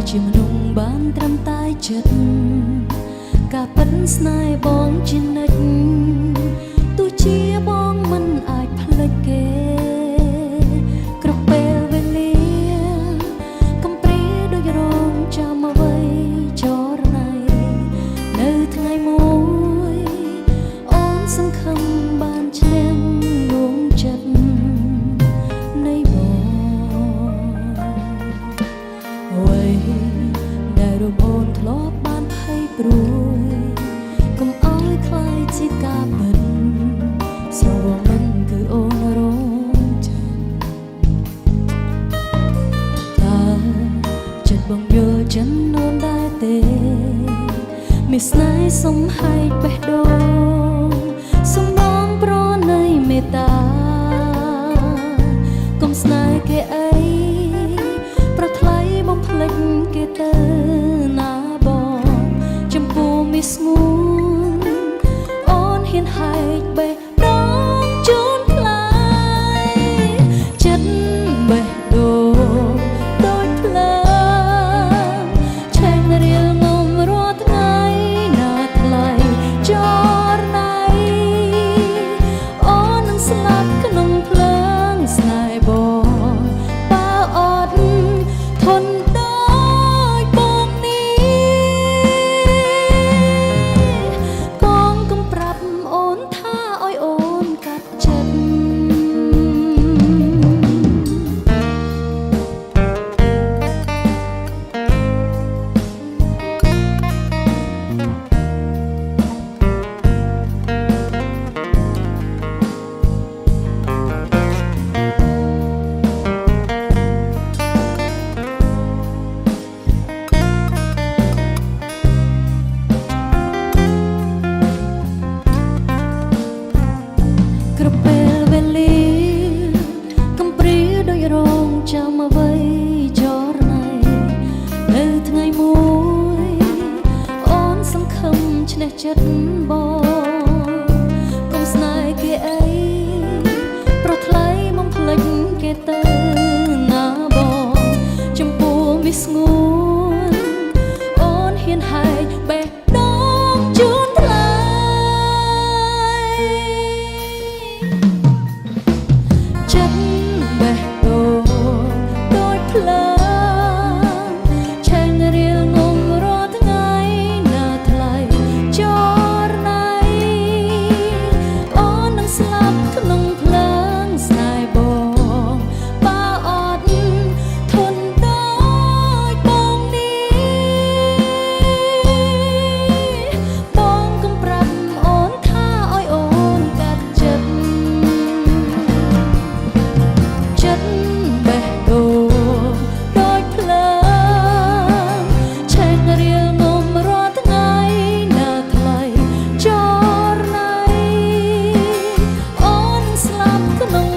ជាមនុស្សបានត្រឹមតែចិត្តការប៉ិនស្នេហ៍បងជានិច្ចទោះជាបងមិនអាចភ្លេចគេគ្រប់ពេលវេលាកំព្រាដូចរងចាំអ្វីចរណៃនៅថ្ងៃមួយអូនសង្ឃឹមបានឈ្នះដួងចិត្តនៃបងអ្វីដែលរំអូនធ្លាប់បានភ័យព្រួយកុំឲ្យខ្លាយជាការពិតស្រវល់មិនគឺអូនរងចាំតើចិត្តបងយល់ចិនអូនដែរទេមានស្នេហ៍សំហែកបេះដូងសំបងប្រណីមេត្តាកុំស្នេហ៍គេអីប្រថ្លៃបំភ្លេចគេទៅណាបងចំពោះមីស្ងួនអូនហ៊ានហែកបេះដូងជូនថ្លៃចិត្តបេះដូងដូចភ្លើងឆេះរៀលងំរាល់ថ្ងៃណាថ្លៃចរណៃអូននឹងស្លាប់ក្នុងភ្លើងស្នេហ៍បងបើអត់ធន់ដូចបងនេះកងកំប្រាប់អូនថាឲ្យអូនកាត់ចិត្តគ្រប់ពេលវេលាកំព្រាដូចរងចាំអ្វីចរណៃនៅថ្ងៃមួយអូនសង្ឃឹមឈ្នះចិត្តបងកុំស្នេហ៍គេអីប្រថ្លៃបំភ្លេចគេទៅណាបងចំពោះមីស្ងួនអូនហ៊ានហែកបេះដូងជូនថ្លៃចិត្តបេះដូងដូចភ្លើងឆេះរៀលងំរាល់ថ្ងៃណាថ្លៃចរណៃអូននឹងស្លាប់ក្នុងភ្លើងស្នេហ៍បងបើអត់ធន់ដូចបងនេះបងកុំប្រាប់អូនថាឲ្យអូនកាត់ចិត្តចិត្តបេះដូងដូចភ្លើងឆេះរៀលងំរាល់ថ្ងៃណាថ្លៃចរណៃអូនស្លាប់ក្នុង